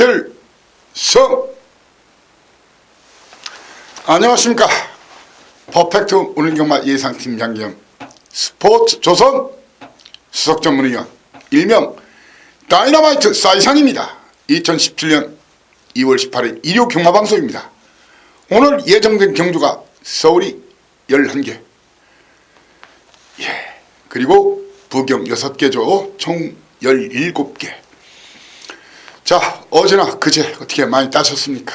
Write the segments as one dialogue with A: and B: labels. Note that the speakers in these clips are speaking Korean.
A: 필성. 안녕하십니까. 퍼펙트 운행경마 예상팀장 겸 스포츠조선 수석전문위원 일명 다이너마이트 사이상입니다. 2017년 2월 18일 일요 경마방송입니다. 오늘 예정된 경주가 서울이 11개, 그리고 부경 6개죠. 총 17개. 자, 어제나 그제 어떻게 많이 따셨습니까?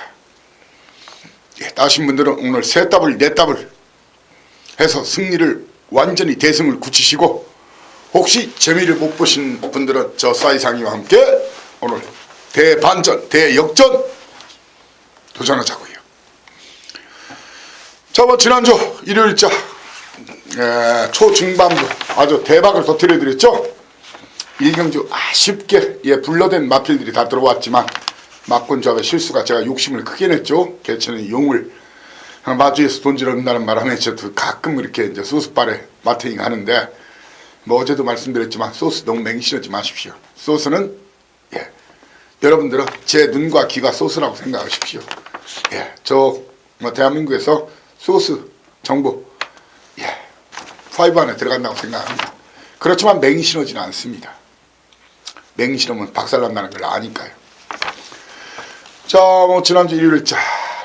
A: 따신 분들은 오늘 3답을 4답을 해서 승리를 완전히 대승을 굳히시고, 혹시 재미를 못 보신 분들은 저 사이상이와 함께 오늘 대반전 대역전 도전하자고요. 자, 지난주 일요일자 초중반부 아주 대박을 터뜨려드렸죠. 1경주 아쉽게 불러댄 마필들이 다 들어왔지만 막군조합의 실수가, 제가 욕심을 크게 냈죠. 개체는 용을 마주에서 돈질한다는 말 하면 저도 가끔 이렇게 이제 소스발에 마태잉 하는데, 뭐 어제도 말씀드렸지만 소스 너무 맹신하지 마십시오. 소스는 여러분들은 제 눈과 귀가 소스라고 생각하십시오. 저 대한민국에서 소스 정보 5 안에 들어간다고 생각합니다. 그렇지만 맹신하지는 않습니다. 맹신하면 박살난다는 걸 아니까요. 자, 지난주 일요일자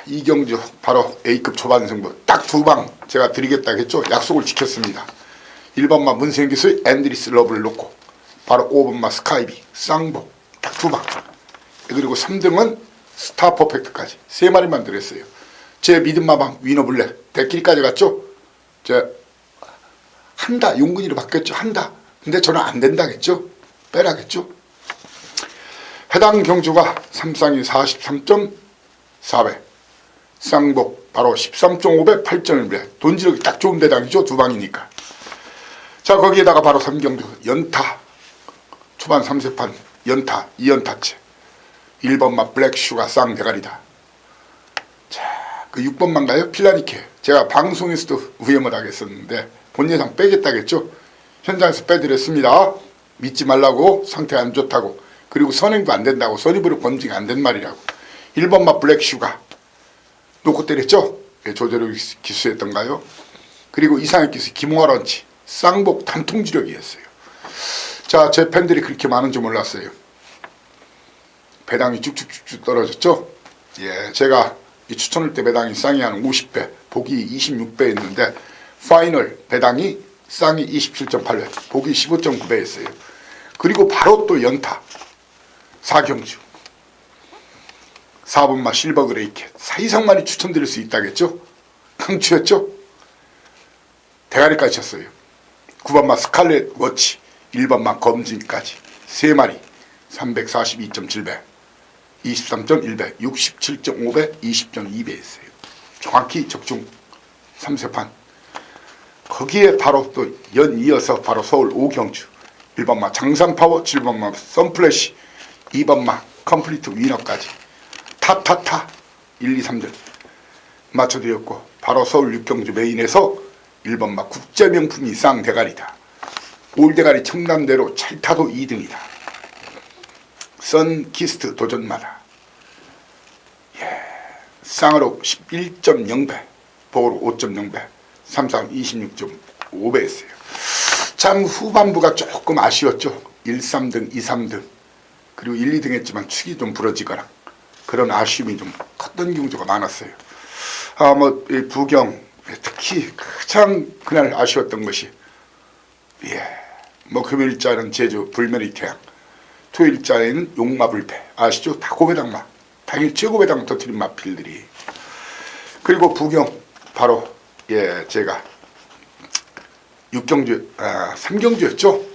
A: 이경주 바로 A급 초반 승부 딱 2방 제가 드리겠다고 했죠. 약속을 지켰습니다. 1번마 문생기수의 앤드리스 러브를 놓고 바로 5번마 스카이비 쌍복 딱 2방, 그리고 3등은 스타 퍼펙트까지 3마리만 드렸어요. 제 믿음마방 위너블랙 대끼리까지 갔죠. 한다, 용근이로 바뀌었죠. 한다. 근데 저는 안 된다겠죠. 빼라겠죠. 해당 경주가 3쌍이 43.4배, 쌍복 바로 13.5배, 8.1배. 돈지력이 딱 좋은 대당이죠. 2방이니까. 자, 거기에다가 바로 3경주 연타 초반 3세판 연타 2연타체 1번마 블랙슈가 쌍대가리다. 자, 그 6번만 가요? 필라니케. 제가 방송에서도 위험을 하겠었는데 본 예상 빼겠다겠죠. 현장에서 빼드렸습니다. 믿지 말라고, 상태 안 좋다고, 그리고 선행도 안 된다고, 선입으로 검증이 안 된 말이라고. 1번마 블랙슈가 놓고 때렸죠. 조재로 기수했던가요. 그리고 이상의 기수 김호아런치 쌍복 단통주력이었어요. 자, 제 팬들이 그렇게 많은 줄 몰랐어요. 배당이 쭉쭉쭉 떨어졌죠. 제가 이 추천할 때 배당이 쌍이 한 50배, 복이 26배였는데 파이널 배당이 쌍이 27.8배, 복이 15.9배였어요. 그리고 바로 또 연타 4경주 4번마 실버 그레이켓 사이상만이 추천드릴 수 있다겠죠. 강추였죠. 대가리까지 쳤어요. 9번마 스칼렛 워치 1번마 검진까지 3마리 342.7배 23.1배 67.5배 20.2배였어요. 정확히 적중 3세판. 거기에 바로 또 연이어서 바로 서울 5경주 1번마 장산파워 7번마 선플래시 2번마 컴플리트 위너까지 타타타 1, 2, 3등 맞춰드렸고, 바로 서울 6경주 메인에서 1번마 국제명품이 쌍대가리다. 올대가리 청담대로 찰타도 2등이다. 선키스트 도전마다 쌍으로 11.0배, 복으로 5.0배, 3쌍 26.5배였어요. 참 후반부가 조금 아쉬웠죠. 1, 3등, 2, 3등, 그리고 1, 2등 했지만 축이 좀 부러지거나 그런 아쉬움이 좀 컸던 경주가 많았어요. 이 부경 특히 가장 그날 아쉬웠던 것이 금요일자는 제주 불멸의 태양, 토요일자에는 용마불패 아시죠? 다 고배당마, 당일 최고배당 터트린 마필들이. 그리고 부경 바로 제가 6경주 3경주였죠.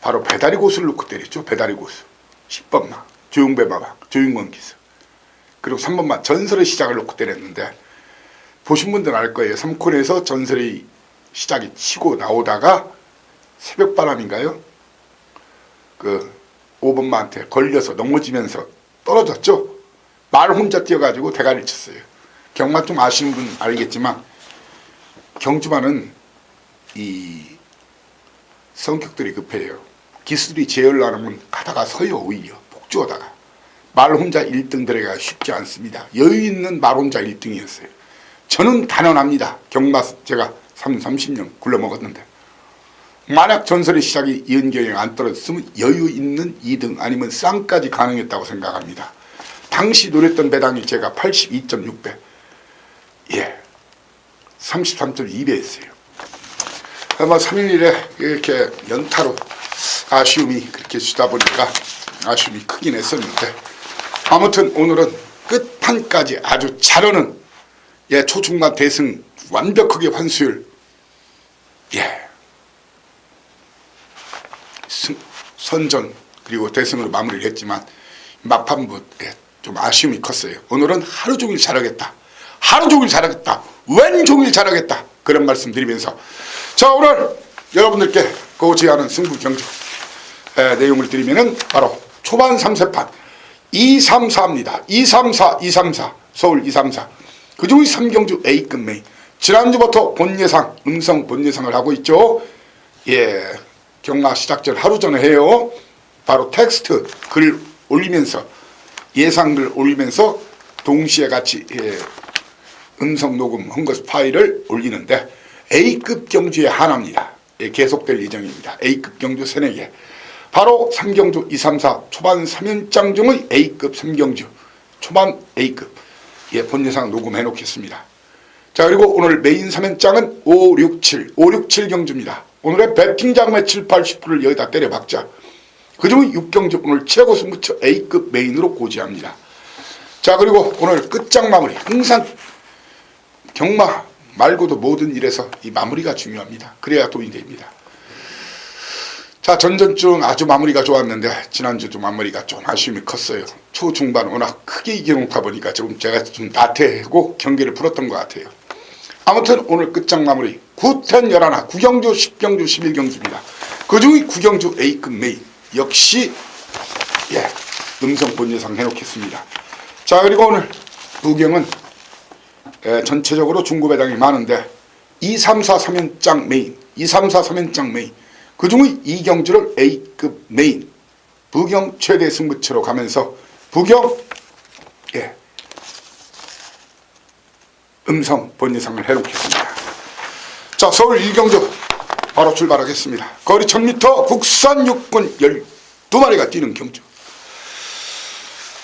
A: 바로 배다리 고수를 놓고 때렸죠. 배다리 고수 10번마 조용배마방 조용건 기수, 그리고 3번마 전설의 시작을 놓고 때렸는데, 보신 분들은 알 거예요. 3콘에서 전설의 시작이 치고 나오다가 새벽바람인가요? 그 5번마한테 걸려서 넘어지면서 떨어졌죠. 말 혼자 뛰어가지고 대가리를 쳤어요. 경마 좀 아시는 분 알겠지만 경주마는 이 성격들이 급해요. 기수들이 제어를 안 하면 가다가 서요. 오히려 폭주하다가 말 혼자 1등 들어가기가 쉽지 않습니다. 여유 있는 말 혼자 1등이었어요. 저는 단언합니다. 경마 제가 30년 굴러먹었는데 만약 전설의 시작이 이은경에 안 떨어졌으면 여유 있는 2등 아니면 쌍까지 가능했다고 생각합니다. 당시 노렸던 배당이 제가 82.6배, 예, 33.2배였어요. 아마 3일에 이렇게 연타로 아쉬움이 그렇게 주다 보니까 아쉬움이 크긴 했었는데, 아무튼 오늘은 끝판까지 아주 잘하는, 예, 초중반 대승 완벽하게 환수율, 예, 선전 그리고 대승으로 마무리를 했지만 막판부 좀 아쉬움이 컸어요. 오늘은 하루 종일 잘하겠다, 하루 종일 잘하겠다, 왼종일 잘하겠다, 그런 말씀 드리면서, 자, 오늘 여러분들께 고지하는 승부 경주 내용을 드리면은 바로 초반 3세판 234입니다. 234, 234, 서울 234. 그중에 3경주 A급 메인. 지난주부터 본예상, 음성 본예상을 하고 있죠. 예, 경마 시작 전 하루 전에 해요. 바로 텍스트 글 올리면서, 예상글 올리면서 동시에 같이, 예, 음성 녹음 한 것 파일을 올리는데, A급 경주의 하나입니다. 예, 계속될 예정입니다. A급 경주 3-4개. 바로 3경주 234 초반 3연장 중의 A급 3경주 초반 A급, 예, 본예상 녹음해 놓겠습니다. 자, 그리고 오늘 메인 3연장은 567 경주입니다. 오늘의 배팅 자금의 7, 80%를 여기다 때려 박자. 그중에 6경주 오늘 최고 승부처 A급 메인으로 고지합니다. 자, 그리고 오늘 끝장 마무리. 항상 경마 말고도 모든 일에서 이 마무리가 중요합니다. 그래야 돈이 됩니다. 자, 전전중 아주 마무리가 좋았는데 지난주도 마무리가 좀 아쉬움이 컸어요. 초중반 워낙 크게 이겨놓다 보니까 지금 제가 좀 나태하고 경기를 풀었던 것 같아요. 아무튼 오늘 끝장 마무리 9, 10, 11, 9경주, 10경주, 11경주입니다. 그중에 9경주 A급 메인 역시, 예, 음성 본예상 해놓겠습니다. 자, 그리고 오늘 부경은, 예, 전체적으로 중고 배당이 많은데 234 3연장 메인, 234 3연장 메인, 그중에 2경주를 A급 메인, 부경 최대 승부처로 가면서 부경, 예, 음성 본예상을 해놓겠습니다. 자, 서울 1경주 바로 출발하겠습니다. 거리 1000m 국산 육군 12마리가 뛰는 경주.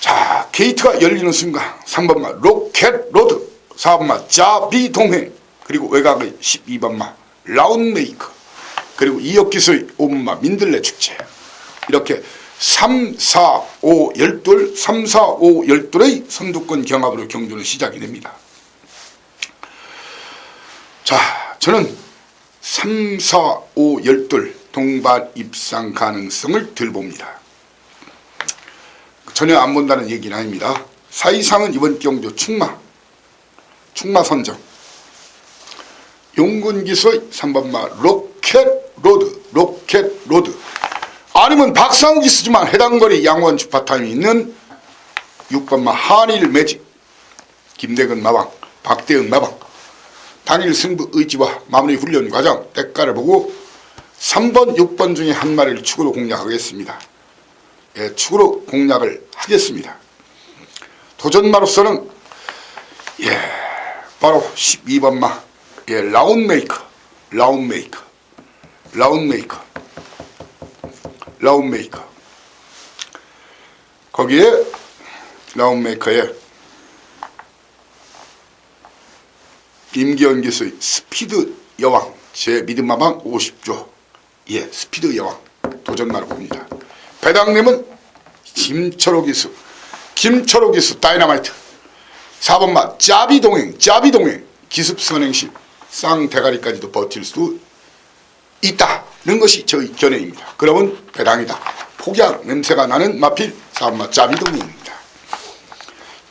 A: 자, 게이트가 열리는 순간 3번마 로켓 로드, 4번마 자비 동행, 그리고 외곽의 12번마 라운메이커, 그리고 이역기수의 5번마 민들레 축제. 이렇게 3, 4, 5, 12, 3, 4, 5, 12의 선두권 경합으로 경주는 시작이 됩니다. 자, 저는 3, 4, 5, 12 동반 입상 가능성을 들 봅니다. 전혀 안 본다는 얘기는 아닙니다. 사이상은 이번 경주 충마 선정, 용군기수의 3번마 로켓 로드, 아니면 박상기수지만 해당 거리 양원 주파타임이 있는 6번마 한일 매직, 김대근 마방, 박대응 마방. 당일 승부 의지와 마무리 훈련 과정 대가를 보고 3번, 6번 중에 한 마리를 축으로 공략하겠습니다. 예, 축으로 공략을 하겠습니다. 도전마로서는, 예, 바로 12번마, 예, 라운메이커. 거기에 라운메이커에 임기현 기수의 스피드 여왕, 제 믿음마방 50조, 예, 스피드 여왕 도전마로 봅니다. 배당님은 김철호 기수 다이너마이트, 4번마 짜비동행 기습선행시 쌍대가리까지도 버틸 수 있다는 것이 저의 견해입니다. 그러면 배당이다. 폭약 냄새가 나는 마필 4번마 짜비동행입니다.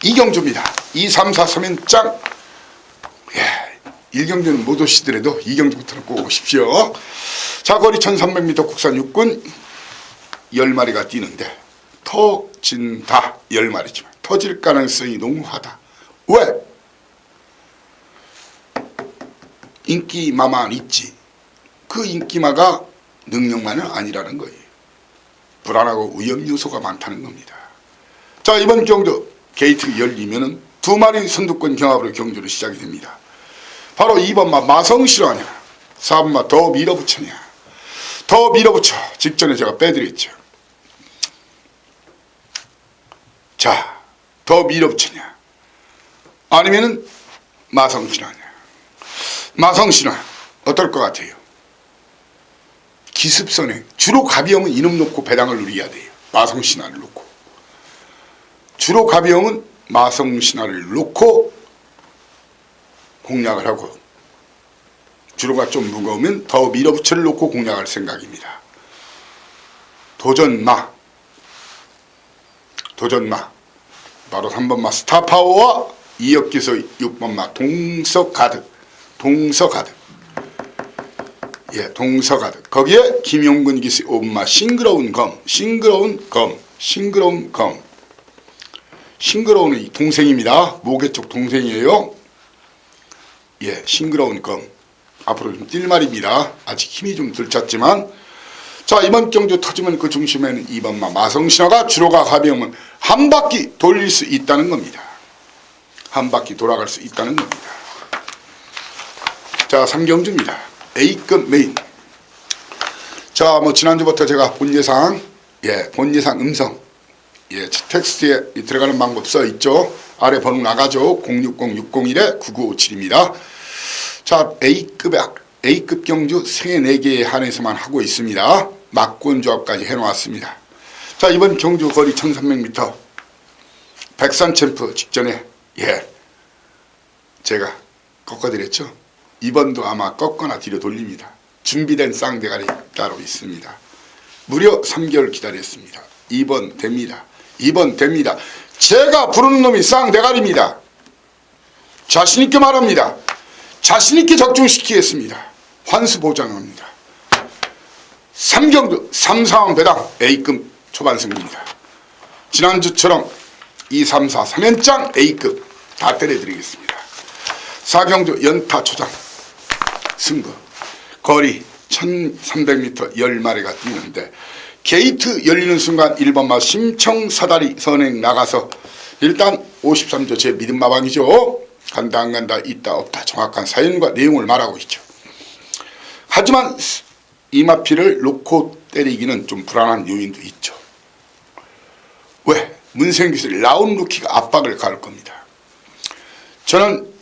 A: 이경주입니다. 2, 3, 4, 3연장, 예, 1경주는 못 오시더라도 2경주부터는 꼭 오십시오. 자, 거리 1300m 국산 육군 10마리가 뛰는데 터진다 10마리지만 터질 가능성이 농후하다. 왜? 인기마만 있지, 그 인기마가 능력만은 아니라는 거예요. 불안하고 위험 요소가 많다는 겁니다. 자, 자, 이번 경주 게이트 열리면은 두 마리 선두권 경합으로 경주로 시작이 됩니다. 바로 2번마 마성실화냐, 4번마 더 밀어붙여냐. 더 밀어붙여 직전에 제가 빼드렸죠. 자, 더 밀어붙이냐 아니면은 마성신화냐. 마성신화 어떨 것 같아요? 기습선에 주로 가비형은 이놈 놓고 배당을 누려야 돼요. 마성신화를 놓고. 주로 가비형은 마성신화를 놓고 공략을 하고, 주로가 좀 무거우면 더 밀어붙여를 놓고 공략할 생각입니다. 도전마 바로 3번마 스타파워와 이역기소 6번마 동서가득. 예, 동서가득. 거기에 김용근 기수 5번마 싱그러운 검. 싱그러운은 동생입니다. 모계 쪽 동생이에요. 예, 싱그러운 검. 앞으로 좀 뛸 말입니다. 아직 힘이 좀 덜 찼지만. 자, 이번 경주 터지면 그 중심에는 2번마 마성신화가 주로가 가벼우면 한 바퀴 돌릴 수 있다는 겁니다. 한 바퀴 돌아갈 수 있다는 겁니다. 자, 3경주입니다. A급 메인. 자, 뭐 지난주부터 제가 본 예상 음성, 텍스트에 들어가는 방법 써 있죠. 아래 번호 나가죠. 060-601-9957입니다. 자, A급 경주 3-4개에 한해서만 하고 있습니다. 막권 조합까지 해놓았습니다. 자, 이번 경주 거리 1300m 백산 챔프 직전에 제가 꺾어드렸죠. 이번도 아마 꺾거나 뒤로 돌립니다. 준비된 쌍대가리 따로 있습니다. 무려 3개월 기다렸습니다. 2번 됩니다. 제가 부르는 놈이 쌍대가리입니다. 자신있게 말합니다. 자신있게 적중시키겠습니다. 환수 보장합니다. 3경주 3상황 배당 A급 초반 승부입니다. 지난주처럼 2, 3, 4, 3연장 A급 다 때려드리겠습니다. 4경주 연타 초장 승부. 거리 1300m 10마리가 뛰는데 게이트 열리는 순간 1번마 심청사다리 선행 나가서 일단 53조 제 믿음 마방이죠. 간다 안 간다 있다 없다 정확한 사연과 내용을 말하고 있죠. 하지만 이마피를 놓고 때리기는 좀 불안한 요인도 있죠. 왜? 문생기술 라운루키가 압박을 가할 겁니다. 저는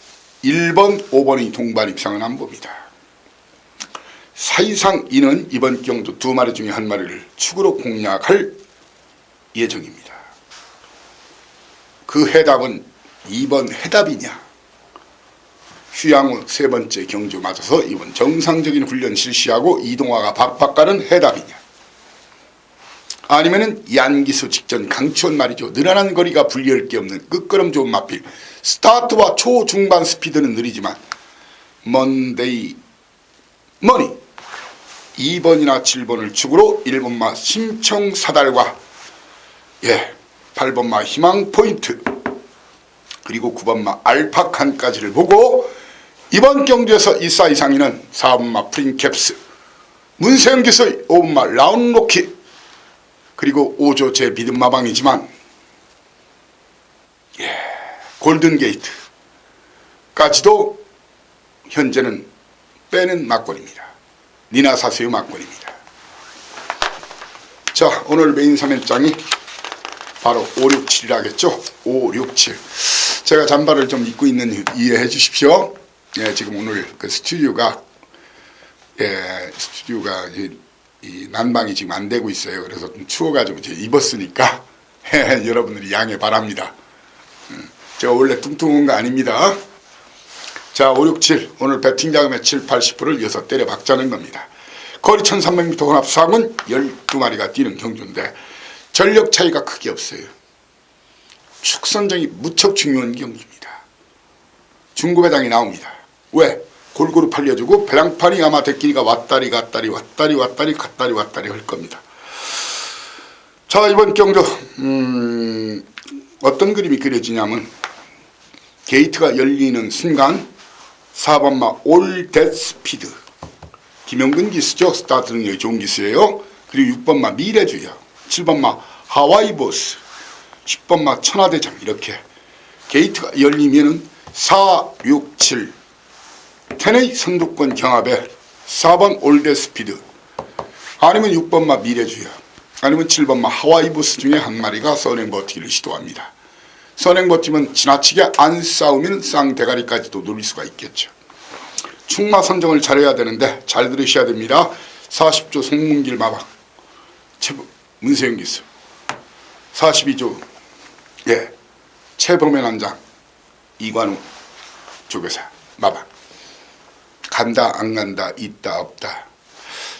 A: 1번, 5번이 동반 입상은 안 봅니다. 사이상 이는 이번 경주 두 마리 중에 한 마리를 축으로 공략할 예정입니다. 그 해답은 2번 해답이냐, 휴양후 3번째 경주 맞아서 이번 정상적인 훈련 실시하고 이동화가 박박 가는 해답이냐, 아니면은 양기수 직전 강추원 말이죠. 느슨한 거리가 분리할 게 없는 끝걸음 좋은 마필. 스타트와 초중반 스피드는 느리지만 먼데이 머니 2번이나 7번을 축으로 1번마 심청사달과 8번마 희망포인트 그리고 9번마 알파칸까지를 보고 이번 경주에서 1사 이상이는 4번마 프린캡스, 문세영기수의 5번마 라운로키, 그리고 5조 제 믿음 마방이지만 골든게이트까지도 현재는 빼는 막권입니다. 니나 사세요 막권입니다. 자, 오늘 메인 3연장이 바로 567이라겠죠. 567. 제가 잠바를 좀 입고 있는 이유 이해해 주십시오. 지금 오늘 그 스튜디오가 이 난방이 지금 안 되고 있어요. 그래서 좀 추워가지고 제가 입었으니까 여러분들이 양해 바랍니다. 제가 원래 뚱뚱한 거 아닙니다. 자, 567 오늘 배팅 자금의 7, 80%를 이어서 때려 박자는 겁니다. 거리 1300m 혼합 4군 12마리가 뛰는 경주인데 전력 차이가 크게 없어요. 축선정이 무척 중요한 경주입니다. 중고배당이 나옵니다. 왜? 골고루 팔려주고 배당판이 아마 대끼리가 왔다리 갔다리 할 겁니다. 자, 이번 경주 어떤 그림이 그려지냐면 게이트가 열리는 순간 4번마 올댓스피드 김용근 기수죠. 스타트 능력이 좋은 기수예요. 그리고 6번마 미래주요, 7번마 하와이보스, 10번마 천하대장. 이렇게 게이트가 열리면은 4, 6, 7 10의 선두권 경합에 4번 올드스피드, 아니면 6번마 미래주야, 아니면 7번마 하와이부스 중에 한 마리가 선행버티기를 시도합니다. 선행버티면 지나치게 안 싸우면 쌍대가리까지도 노릴 수가 있겠죠. 충마 선정을 잘해야 되는데 잘 들으셔야 됩니다. 40조 송문길 마방 문세영 기수, 42조 최범현 원장 이관우 조교사 마방. 간다 안 간다 있다 없다.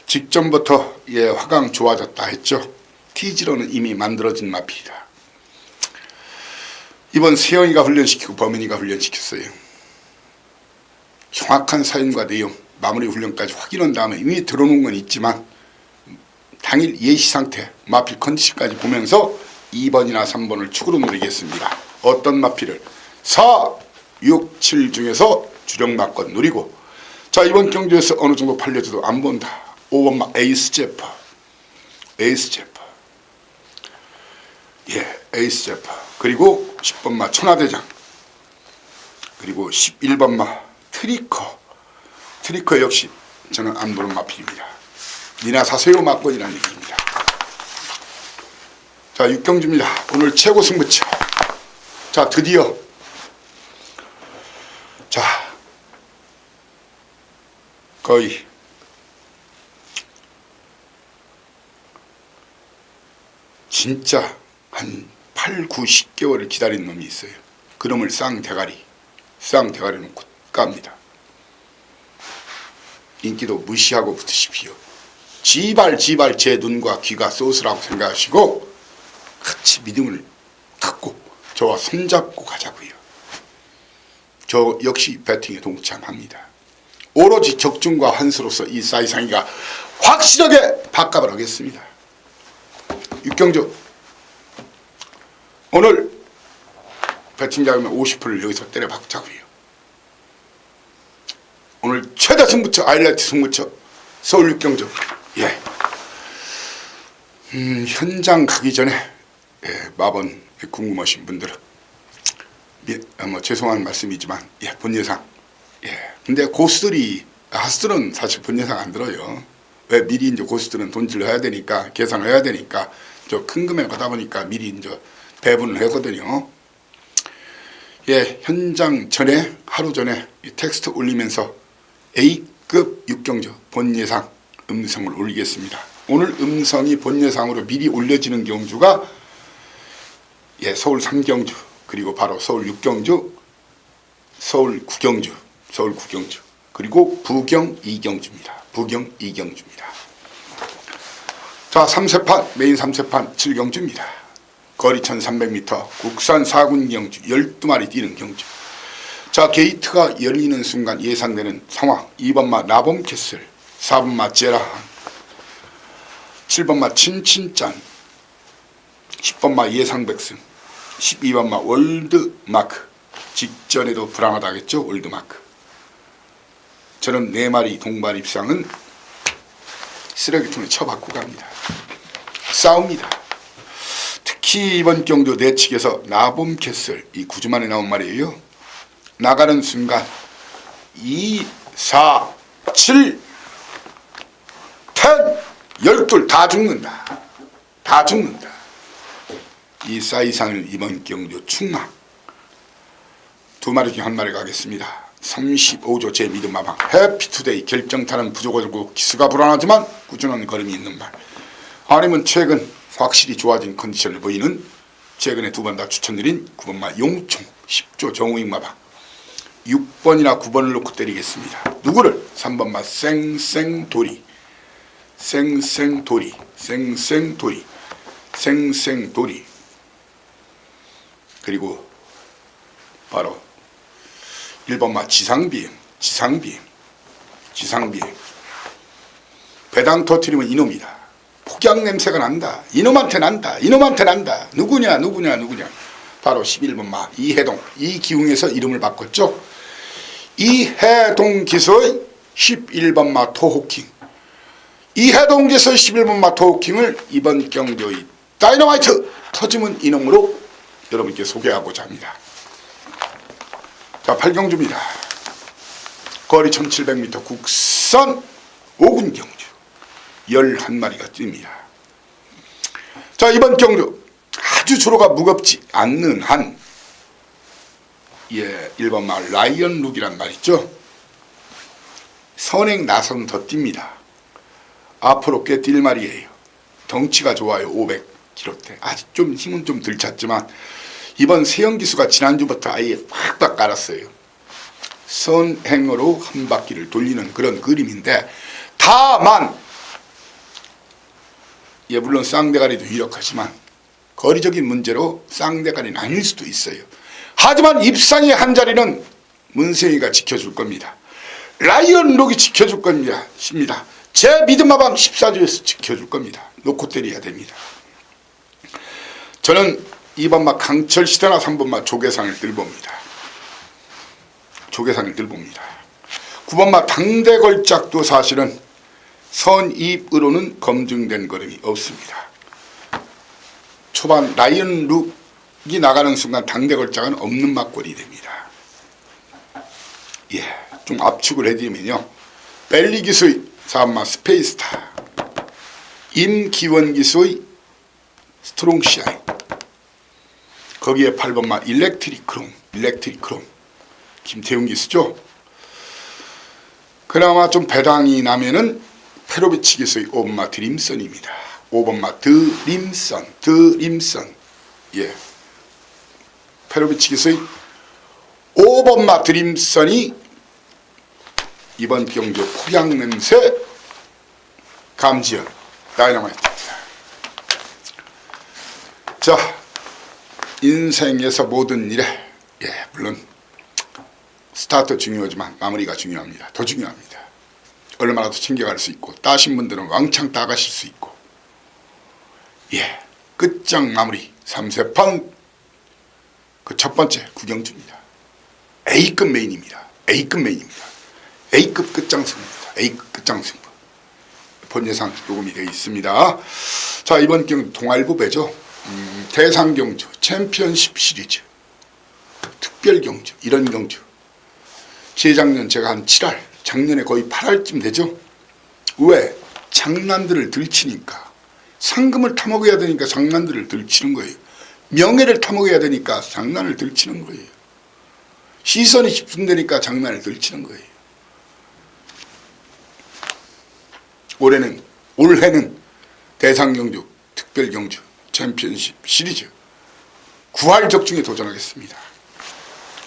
A: 직전부터 화강 좋아졌다 했죠. 티지로는 이미 만들어진 마필이다. 이번 세영이가 훈련시키고 범인이가 훈련시켰어요. 정확한 사연과 내용, 마무리 훈련까지 확인한 다음에 이미 들어놓은 건 있지만 당일 예시 상태, 마필 컨디션까지 보면서 2번이나 3번을 축으로 노리겠습니다. 어떤 마필을? 4, 6, 7 중에서 주력 마건 노리고, 자, 이번 경주에서 어느 정도 팔려줘도 안 본다. 5번마 에이스 제퍼. 에이스 제퍼. 에이스 제퍼. 그리고 10번마 천하대장. 그리고 11번마 트리커. 트리커 역시 저는 안 보는 마필입니다. 니나 사세요 막건이라는 얘기입니다. 자, 육경주입니다. 오늘 최고 승부처. 자, 드디어 거의 진짜 한 8, 9, 10개월을 기다린 놈이 있어요. 그놈을 쌍대가리 놓고 깝니다. 인기도 무시하고 붙으십시오. 지발 제 눈과 귀가 소스라고 생각하시고 같이 믿음을 갖고 저와 손잡고 가자고요. 저 역시 배팅에 동참합니다. 오로지 적중과 환수로서 이 사이상이가 확실하게 밥값을 하겠습니다. 육경주 오늘 배팅 잡으면 50%를 여기서 때려 박자고요. 오늘 최다 승부처, 하이라이트 승부처 서울 육경주. 현장 가기 전에 마번 궁금하신 분들은 죄송한 말씀이지만 본 예상. 근데 고수들이 하수들은 사실 본 예상 안 들어요. 왜? 미리 이제 고수들은 돈질을 해야 되니까, 계산을 해야 되니까, 저 큰 금액 하다 보니까 미리 이제 배분을 하거든요. 현장 전에, 하루 전에 텍스트 올리면서 A급 육경주 본 예상 음성을 올리겠습니다. 오늘 음성이 본 예상으로 미리 올려지는 경주가 서울 3경주, 그리고 바로 서울 6경주, 서울 9경주, 그리고 부경 2경주입니다. 부경 2경주입니다. 자, 3세판, 메인 3세판 7경주입니다. 거리 1300m, 국산 4군 경주, 12마리 뛰는 경주. 자, 게이트가 열리는 순간 예상되는 상황. 2번마 나봄캐슬, 4번마 제라한, 7번마 친친짠, 10번마 예상백승, 12번마 월드마크. 직전에도 불안하다 하겠죠. 월드마크. 저는 4마리 동반 입상은 쓰레기통에 쳐박고 갑니다. 싸웁니다. 특히 이번 경주 내측에서 나봄캐슬, 이 9주 만에 나온 말이에요. 나가는 순간 2, 4, 7, 10, 12 다 죽는다. 다 죽는다. 이 사이상을 이번 경주 충마 2마리 중 1마리 가겠습니다. 35조 제 믿음 마방 해피투데이 결정타는 부족하고 기수가 불안하지만 꾸준한 걸음이 있는 말, 아니면 최근 확실히 좋아진 컨디션을 보이는 최근에 2번 다 추천드린 9번마 용총 10조 정우익 마방 6번이나 9번을 놓고 때리겠습니다. 누구를? 3번마 생생도리, 그리고 바로 1번마 지상비행. 배당 터트리면 이놈이다. 폭약 냄새가 난다. 이놈한테 난다. 누구냐. 바로 11번마 이해동. 이기웅에서 이름을 바꿨죠. 이해동 기서의 11번마 토호킹. 이해동 기서의 11번마 토호킹을 이번 경주의 다이너마이트 터지면 이놈으로 여러분께 소개하고자 합니다. 자, 8경주입니다. 거리 1700m 국선 5군 경주 11마리가 뜁니다. 자, 이번 경주 아주 주로가 무겁지 않는 한 1번 말 라이언룩이란 말 있죠. 선행 나선 더 뜁니다. 앞으로 꽤 뛸 말이에요. 덩치가 좋아요. 500kg대. 아직 좀 힘은 좀 덜 찼지만 이번 세영기수가 지난주부터 아예 팍팍 깔았어요. 선행으로 한 바퀴를 돌리는 그런 그림인데, 다만 물론 쌍대가리도 유력하지만 거리적인 문제로 쌍대가리는 아닐 수도 있어요. 하지만 입상의 한 자리는 문세희가 지켜줄 겁니다. 라이언룩이 지켜줄 겁니다. 제 믿음마방 14주에서 지켜줄 겁니다. 놓고 때려야 됩니다. 저는 2번마 강철시대나 3번마 조계상을 들봅니다. 9번마 당대걸작도 사실은 선입으로는 검증된 걸음이 없습니다. 초반 라이언룩이 나가는 순간 당대걸작은 없는 막걸리 됩니다. 좀 압축을 해드리면요. 벨리 기수의 4번마 스페이스타, 임기원 기수의 스트롱시아이, 거기에 8번마 일렉트릭 크롬, 김태훈 기수죠. 그나마 좀 배당이 나면은 페로비치 기수의 5번마 드림선입니다. 5번마 드림선. 페로비치 기수의 5번마 드림선이 이번 경주 폭양 냄새 감지연 다이너마이트입니다. 자, 인생에서 모든 일에 물론 스타트 중요하지만 마무리가 중요합니다. 더 중요합니다. 얼마나 더 챙겨갈 수 있고, 따신 분들은 왕창 따가실 수 있고, 끝장 마무리 3세판 그 첫 번째 구경주입니다. A급 메인입니다. A급 끝장승부입니다. A급 끝장승부. 본예상 녹음이 되어 있습니다. 자, 이번 경주 동아일보배죠. 대상경주, 챔피언십 시리즈, 특별경주, 이런 경주. 재작년 제가 한 7월, 작년에 거의 8월쯤 되죠. 왜? 장난들을 들치니까. 상금을 타먹어야 되니까 장난들을 들치는 거예요. 명예를 타먹어야 되니까 장난을 들치는 거예요. 시선이 집중되니까 장난을 들치는 거예요. 올해는 대상경주, 특별경주, 챔피언십 시리즈 9할 적중에 도전하겠습니다.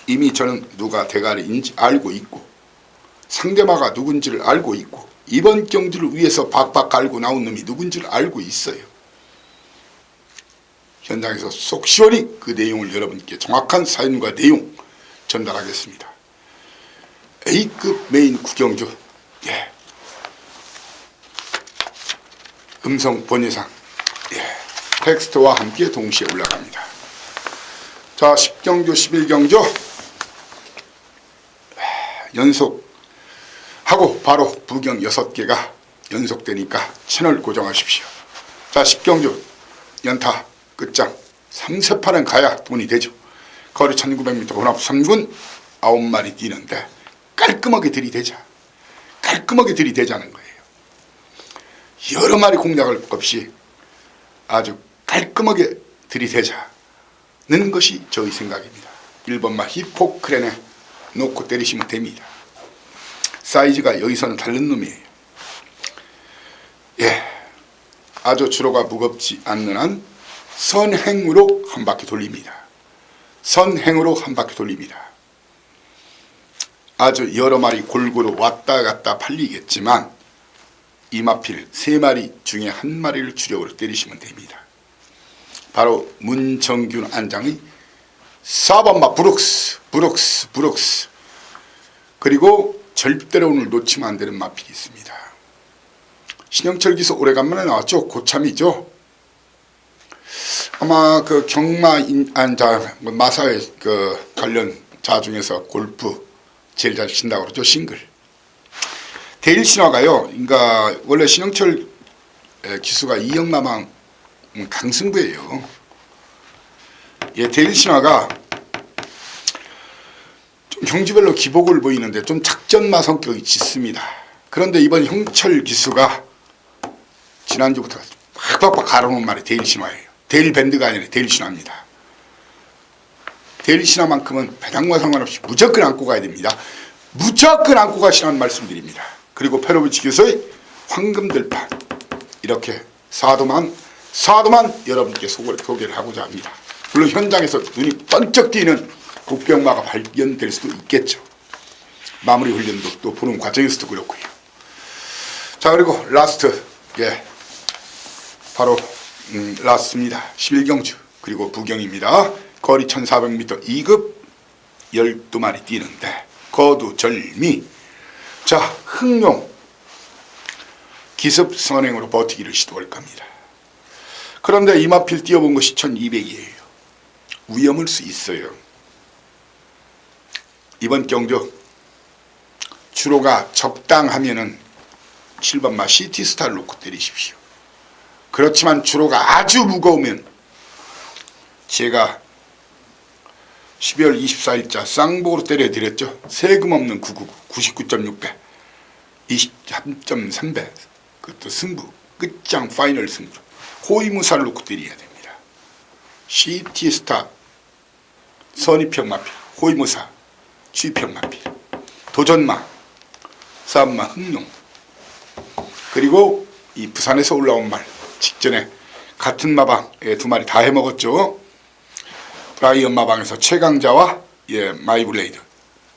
A: 이미 저는 누가 대가리인지 알고 있고, 상대마가 누군지를 알고 있고, 이번 경주를 위해서 박박 갈고 나온 놈이 누군지를 알고 있어요. 현장에서 속 시원히 그 내용을 여러분께 정확한 사연과 내용 전달하겠습니다. A급 메인 구경주, 음성 번외상, 텍스트와 함께 동시에 올라갑니다. 자, 10경주, 11경주 연속하고 바로 부경 6개가 연속되니까 채널 고정하십시오. 자, 10경주 연타 끝장 3세판은 가야 돈이 되죠. 거리 1900m 혼합 3군 9마리 뛰는데 깔끔하게 들이대자는 거예요. 여러 마리 공략할 것 없이 아주 깔끔하게 들이대자는 것이 저의 생각입니다. 1번마 히포크렌에 놓고 때리시면 됩니다. 사이즈가 여기서는 다른 놈이에요. 아주 주로가 무겁지 않는 한 선행으로 한 바퀴 돌립니다. 아주 여러 마리 골고루 왔다 갔다 팔리겠지만 이마필 3마리 중에 1마리를 주력으로 때리시면 됩니다. 바로 문정균 안장의 4번마 브룩스, 그리고 절대로 오늘 놓치면 안 되는 마필이 있습니다. 신영철 기수 오래간만에 나왔죠. 고참이죠. 아마 그 마사회 그 관련 자 중에서 골프 제일 잘 친다고 그러죠. 싱글. 데일 신화가요. 그러니까 원래 신영철 기수가 이영마망 강승부예요. 예, 대일신화가 좀 경지별로 기복을 보이는데 좀 작전마 성격이 짙습니다. 그런데 이번 형철 기수가 지난주부터 팍팍팍 갈아놓은 말이 대일신화예요. 대일밴드가 아니라 대일신화입니다. 대일신화만큼은 배당과 상관없이 무조건 안고 가야 됩니다. 무조건 안고 가시라는 말씀드립니다. 그리고 페로비치 교수의 황금들판, 이렇게 사도만 여러분께 소개를 하고자 합니다. 물론 현장에서 눈이 번쩍 띄는 복병마가 발견될 수도 있겠죠. 마무리 훈련도 또 보는 과정에서도 그렇고요. 자, 그리고 라스트, 예, 바로 라스트입니다. 11경주 그리고 부경입니다. 거리 1400m 2급 12마리 뛰는데 거두절미. 자, 흥룡 기습 선행으로 버티기를 시도할 겁니다. 그런데 이마필 뛰어본 것이 1200이에요. 위험할 수 있어요. 이번 경주 주로가 적당하면은 7번마 시티스타를 놓고 때리십시오. 그렇지만 주로가 아주 무거우면 제가 12월 24일자 쌍복으로 때려드렸죠. 세금 없는 999, 99.6배, 23.3배, 그것도 승부, 끝장 파이널 승부, 호위무사를 놓고 때려야 됩니다. 시티스타, 선입평마필, 호위무사, 취평마필, 도전마, 싸움마, 흥룡, 그리고 이 부산에서 올라온 말 직전에 같은 마방, 예, 2마리 다 해먹었죠. 브라이언 마방에서 최강자와, 예, 마이블레이드,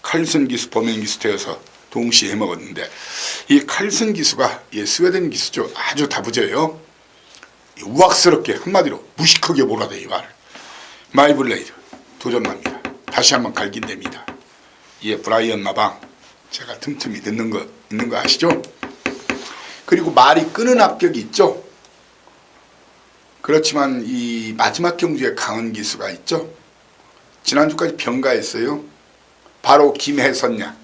A: 칼슨 기수, 범행 기수 되어서 동시에 해먹었는데, 이 칼슨 기수가, 예, 스웨덴 기수죠. 아주 다부져요. 우악스럽게 한마디로 무식하게 몰아대 이 말을. 마이블레이드 도전마입니다. 다시 한번 갈긴됩니다. 예, 브라이언 마방 제가 틈틈이 듣는 거 있는 거 아시죠? 그리고 말이 끄는 압력이 있죠. 그렇지만 이 마지막 경주에 강은 기수가 있죠. 지난주까지 병가했어요. 바로 김혜선양,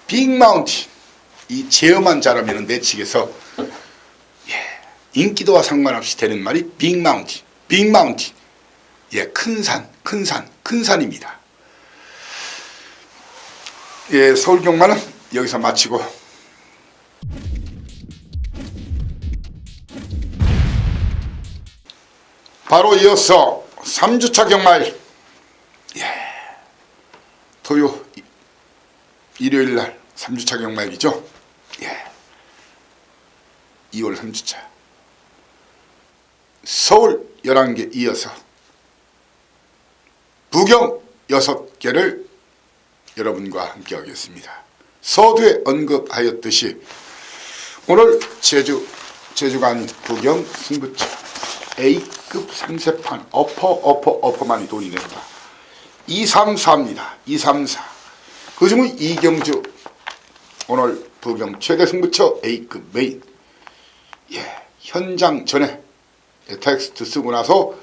A: 빅마운틴. 이 제어만 잘하면 내측에서, 예, 인기도와 상관없이 되는 말이 빅마운틴, 빅마운틴. 예, 큰 산입니다. 예, 서울 경마는 여기서 마치고 바로 이어서 3주차 경마일, 예, 토요 일요일날 3주차 경마일이죠. 예, 2월 3주차 서울 11개 이어서 부경 6개를 여러분과 함께 하겠습니다. 서두에 언급하였듯이 오늘 제주간 부경 승부처 A급 상세판 어퍼만이 돈이 된다. 234입니다. 234. 그중에 이경주 오늘 부경 최대 승부처 A급 메인. 예, 현장 전에 텍스트 쓰고 나서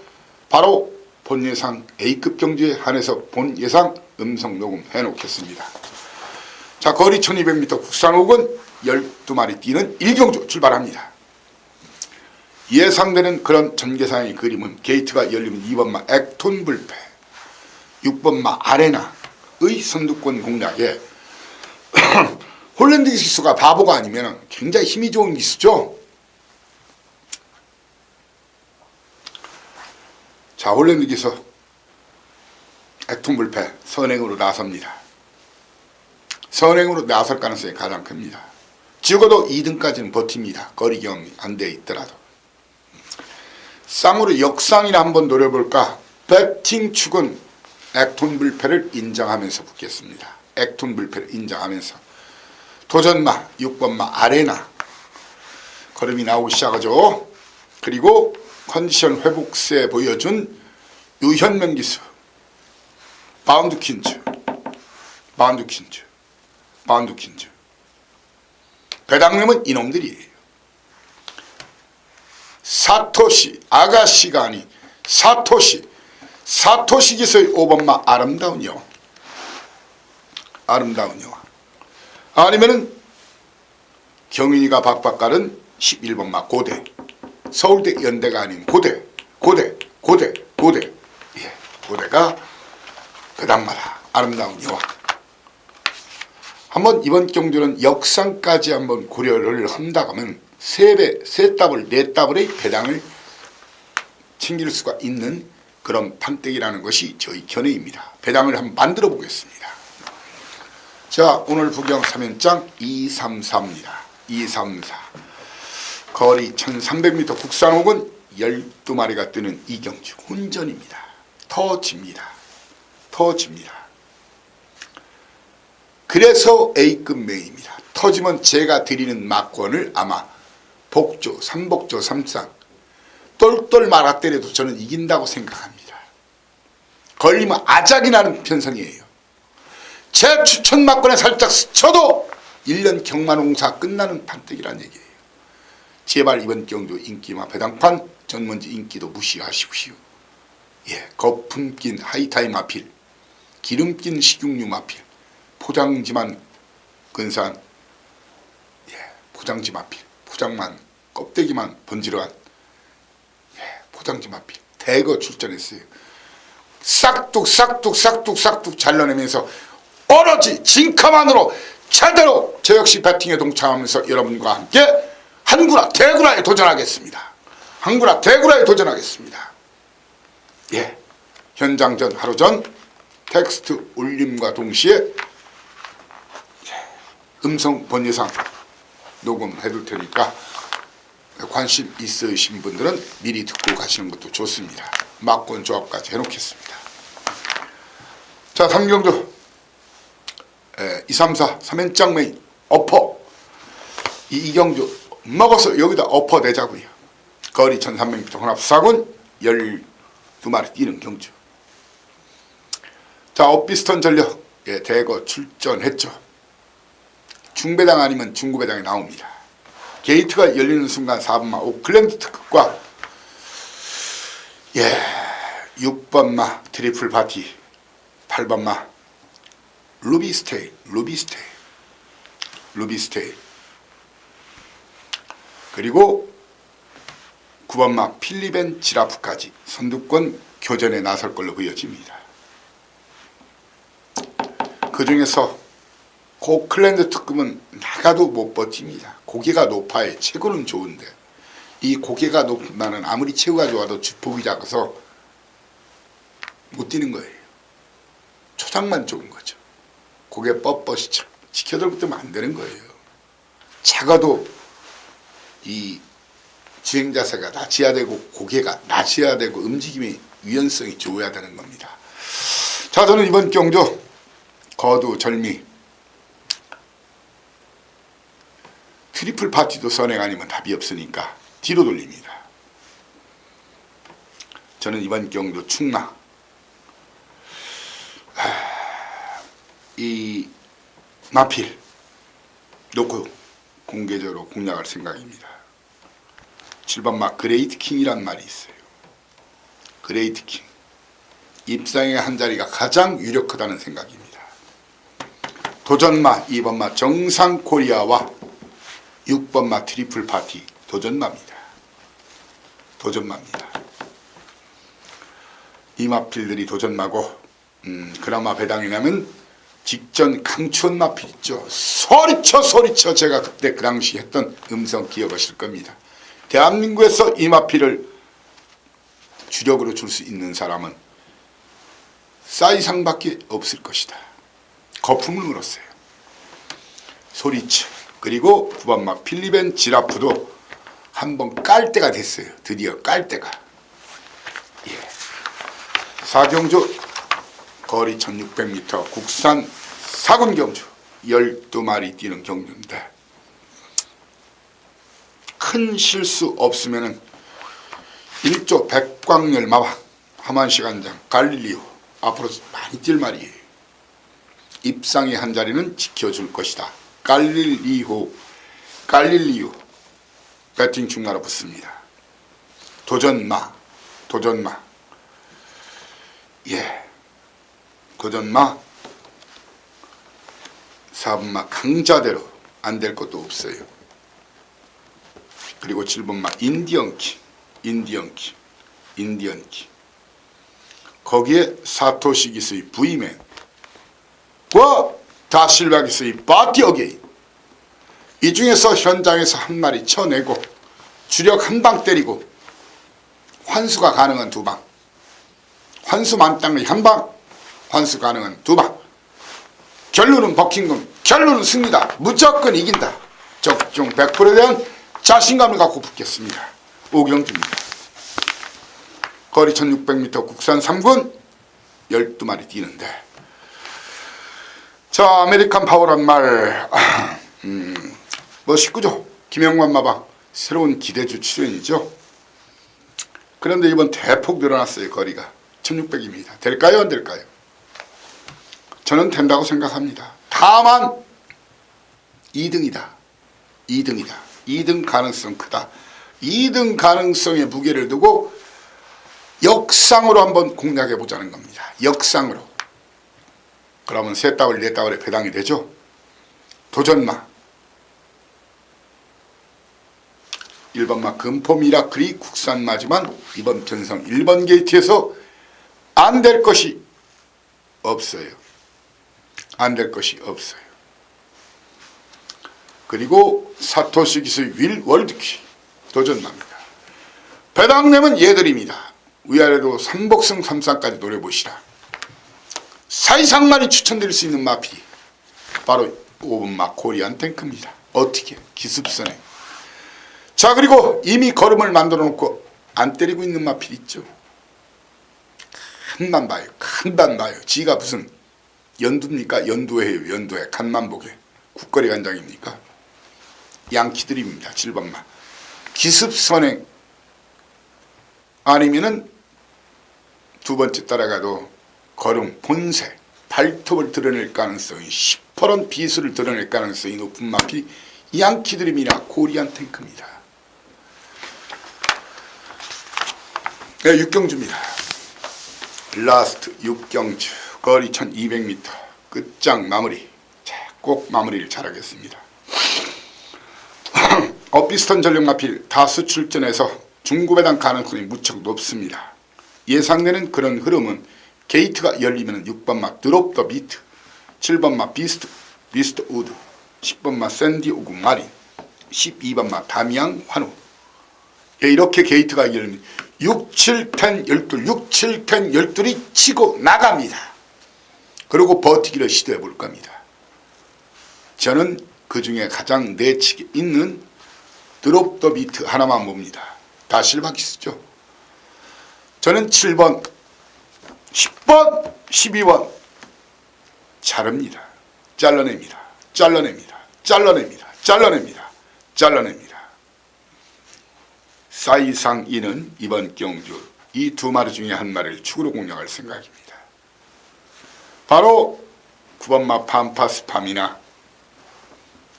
A: 바로 본 예상 A급 경주에 한해서 본 예상 음성 녹음 해놓겠습니다. 자, 거리 1200m 국산 옥은 12마리 뛰는 1경주 출발합니다. 예상되는 그런 전개상의 그림은 게이트가 열리면 2번마 액톤 불패, 6번마 아레나의 선두권 공략에 홀랜드 기수가 바보가 아니면 굉장히 힘이 좋은 기수죠. 자, 홀랜드 기수 액톤 불패 선행으로 나섭니다. 선행으로 나설 가능성이 가장 큽니다. 적어도 2등까지는 버팁니다. 거리 경험이 안 돼 있더라도. 쌍으로 역상이나 한번 노려볼까? 배팅 축은 액톤 불패를 인정하면서 붙겠습니다. 액톤 불패를 인정하면서. 도전마 6번마 아레나 걸음이 나오기 시작하죠. 그리고 컨디션 회복세 보여준 유현명 기수 바운드 퀸즈 배당님은 이놈들이에요. 사토시 아가씨가 아닌 사토시 기수의 5번마 아름다운 여왕 아니면은 경윤이가 박박 가른 11번마 고대 서울대 연대가 아닌 고대 예. 아름다운 여왕. 한번 이번 경주는 역상까지 한번 고려를 한다고 하면 3배, 3더블, 4더블의 배당을 챙길 수가 있는 그런 판때기라는 것이 저희 견해입니다. 배당을 한번 만들어 보겠습니다. 자, 오늘 부경 3연장 234입니다. 234. 거리 1300m 국산 혹은 12마리가 뜨는 이경주 혼전입니다. 터집니다. 터집니다. 그래서 A급 메인입니다. 터지면 제가 드리는 막권을 아마 복조, 삼복조, 삼상 똘똘 말아 때려도 저는 이긴다고 생각합니다. 걸리면 아작이 나는 편성이에요. 제 추천 막권에 살짝 스쳐도 1년 경마농사 끝나는 판때기란 얘기예요. 제발 이번 경주 인기마 배당판 전문지 인기도 무시하십시오. 예, 거품 낀 하이타임 마필, 기름 낀 식용유 마필, 포장지만 근사한 포장지 마필, 포장만 껍데기만 번지르한 포장지 마필 대거 출전했어요. 싹둑 잘라내면서 오로지 진카만으로 제대로 저 역시 배팅에 동참하면서 여러분과 함께 한구라 대구라에 도전하겠습니다. 한구라 대구라에 도전하겠습니다. 예, 현장전 하루 전 텍스트 올림과 동시에 음성 번외상 녹음해둘 테니까 관심 있으신 분들은 미리 듣고 가시는 것도 좋습니다. 막권 조합까지 해놓겠습니다. 자, 3경주 234 3연장 메인 어퍼 이경주 먹어서 여기다 엎어 내자고요. 거리 1300m 혼합 4군 12마리 뛰는 경주. 자, 엇비스턴 전력 대거 출전했죠. 중배당 아니면 중구배당이 나옵니다. 게이트가 열리는 순간 4번마 오클랜드 특급과 6번마 트리플 파티, 8번마 루비스테이 그리고 9번마 필리벤 지라프까지 선두권 교전에 나설 걸로 보여집니다. 그 중에서 오클랜드 특급은 나가도 못 버팁니다. 고개가 높아야 체구는 좋은데 이 고개가 높은 나는 아무리 체구가 좋아도 주폭이 작아서 못 뛰는 거예요. 초장만 좋은 거죠. 고개 뻣뻣이 지켜들고 뜨면 안 되는 거예요. 작아도 이 주행 자세가 낮춰야 되고 고개가 낮춰야 되고 움직임의 유연성이 좋아야 되는 겁니다. 자, 저는 이번 경주 거두절미 트리플 파티도 선행 아니면 답이 없으니까 뒤로 돌립니다. 저는 이번 경주 충나 이 마필 놓고 공개적으로 공략할 생각입니다. 7번마 그레이트 킹이란 말이 있어요. 그레이트 킹 입상의 한 자리가 가장 유력하다는 생각입니다. 도전마 2번마 정상 코리아와 6번마 트리플 파티 도전마입니다. 이 마필들이 도전마고 그나마 배당이 나면 직전 강추원 마필 있죠. 소리쳐 제가 그때 그 당시 했던 음성 기억하실 겁니다. 대한민국에서 이 마필을 주력으로 줄 수 있는 사람은 싸이상밖에 없을 것이다. 거품을 물었어요. 소리쳐. 그리고 9번마 필리벤 지라프도 한번 깔 때가 됐어요. 드디어 깔 때가. 4경주 거리 1600m 국산 4군 경주 12마리 뛰는 경주인데 큰 실수 없으면은 1조 백광열 마왕 하만시간장 갈릴리오 앞으로 많이 뛸 말이에요. 입상의 한 자리는 지켜줄 것이다. 갈릴리오 배팅 중마로 붙습니다. 도전마 도전마 4번마 강자대로 안 될 것도 없어요. 그리고 7번마 인디언킹 거기에 사토시 기스의 V맨 다실바기스의 바티 어게인. 이 중에서 현장에서 한 마리 쳐내고 주력 한 방 때리고 환수가 가능한 두 방, 환수 만땅의 한 방, 환수 가능한 두 방. 결론은 버킹엄, 결론은 승리다. 무조건 이긴다. 적중 100%에 대한 자신감을 갖고 붙겠습니다. 오경주입니다. 거리 1600m 국산 3군 12마리 뛰는데, 자, 아메리칸 파워란 말 멋있구죠. 김영관 마방 새로운 기대주 출연이죠. 그런데 이번 대폭 늘어났어요. 거리가 1600입니다. 될까요? 안 될까요? 저는 된다고 생각합니다. 다만 2등이다. 2등이다. 2등 가능성 크다. 2등 가능성에 무게를 두고 역상으로 한번 공략해 보자는 겁니다. 역상으로. 그러면 3따블 4따블에 배당이 되죠. 도전마 1번마 금포 미라클이 국산마지만 이번 편성 1번 게이트에서 안 될 것이 없어요. 안 될 것이 없어요. 그리고 사토시 기수의 윌 월드키 도전마입니다. 배당내면 얘들입니다. 위아래로 3복승 3상까지 노려보시라. 4 이상만이 추천드릴 수 있는 마필이 바로 5번마 코리안 탱크입니다. 어떻게? 기습선에. 자, 그리고 이미 걸음을 만들어 놓고 안 때리고 있는 마필 있죠. 간만 봐요. 간만 봐요. 지가 무슨 연두입니까? 연두회예요. 연두회. 간만 보게. 국거리 간장입니까? 양키드림입니다. 7번마. 기습선행 아니면은 두 번째 따라가도 걸음 본색 발톱을 드러낼 가능성이 10% 비수를 드러낼 가능성이 높은 마필 양키드림이나 코리안 탱크입니다. 네, 육경주입니다. 라스트 육경주 거리 1200m 끝장 마무리. 자, 꼭 마무리를 잘하겠습니다. 비슷한 전력 마필 다수 출전해서 중고배당 가능성이 무척 높습니다. 예상되는 그런 흐름은 게이트가 열리면 6번마 드롭 더 비트, 7번마 비스트 우드, 10번마 샌디 오구 마린, 12번마 다미앙 환우. 이렇게 게이트가 열리면 6, 7, 10, 12, 6, 7, 10, 12이 치고 나갑니다. 그리고 버티기를 시도해 볼 겁니다. 저는 그 중에 가장 내치기 있는 드롭 더 비트 하나만 봅니다. 다 실바키스죠. 저는 7번, 10번, 12번 자릅니다. 잘라냅니다. 잘라냅니다. 잘라냅니다. 잘라냅니다. 잘라냅니다. 사이상 이는 이번 경주 이 두 마리 중에 한 마리를 축으로 공략할 생각입니다. 바로 9번마 팜파스팜이나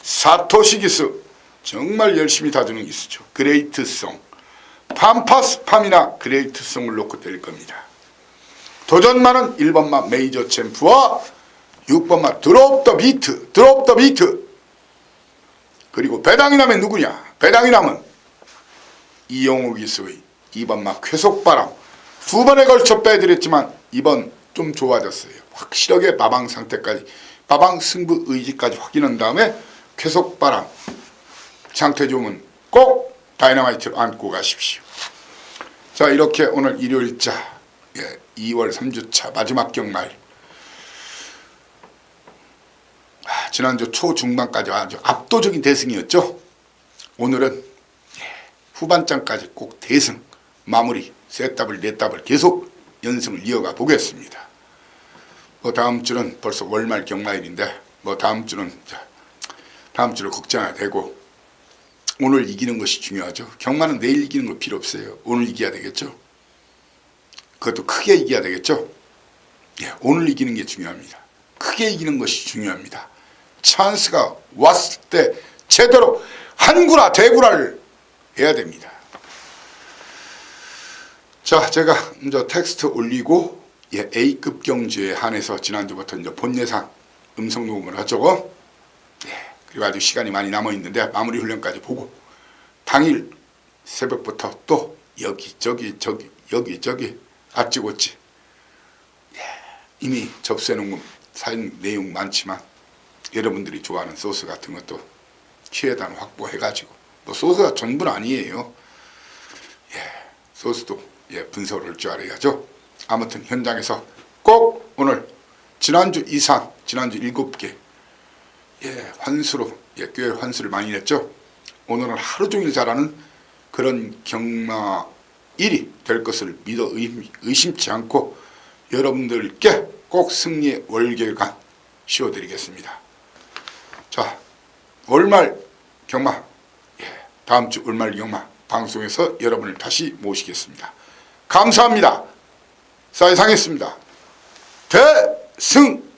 A: 사토시 기수 정말 열심히 다주는 기수죠. 그레이트송 팜파스팜이나 그레이트송을 놓고 때릴 겁니다. 도전마는 1번마 메이저 챔프와 6번마 드롭 더 비트 그리고 배당이 나면 누구냐? 배당이 나면 이영호 기수의 2번마 쾌속바람 두 번에 걸쳐 빼드렸지만 이번 좀 좋아졌어요. 확실하게 마방 상태까지 마방 승부 의지까지 확인한 다음에 쾌속바람 상태 좋으면 꼭 다이너마이트를 안고 가십시오. 자, 이렇게 오늘 일요일자 2월 3주차 마지막 경마일 지난주 초중반까지 아주 압도적인 대승이었죠. 오늘은 후반장까지 꼭 대승 마무리 3더블 4더블 계속 연승을 이어가 보겠습니다. 다음 주는 벌써 월말 경마일인데 다음 주를 걱정해야 되고 오늘 이기는 것이 중요하죠. 경마는 내일 이기는 거 필요 없어요. 오늘 이겨야 되겠죠. 그것도 크게 이겨야 되겠죠. 오늘 이기는 게 중요합니다. 크게 이기는 것이 중요합니다. 찬스가 왔을 때 제대로 한구라 대구라를 해야 됩니다. 자, 제가 이제 텍스트 올리고 A급 경주에 한해서 지난주부터 이제 본 예상 음성 녹음을 하죠. 그리고 아직 시간이 많이 남아 있는데 마무리 훈련까지 보고 당일 새벽부터 또 여기저기 아찌고찌 이미 접수해 놓은 사용 내용 많지만 여러분들이 좋아하는 소스 같은 것도 최대한 확보해가지고, 뭐 소스가 전부는 아니에요. 소스도 분석을 할 줄 알아야죠. 아무튼 현장에서 꼭 오늘 지난주 이상, 지난주 7개 환수로 교회 환수를 많이 냈죠. 오늘은 하루 종일 잘하는 그런 경마일이 될 것을 믿어 의심치 않고 여러분들께 꼭 승리의 월계관 씌워드리겠습니다. 자, 월말 경마, 다음 주 월말 경마 방송에서 여러분을 다시 모시겠습니다. 감사합니다. 사회상했습니다. 대승!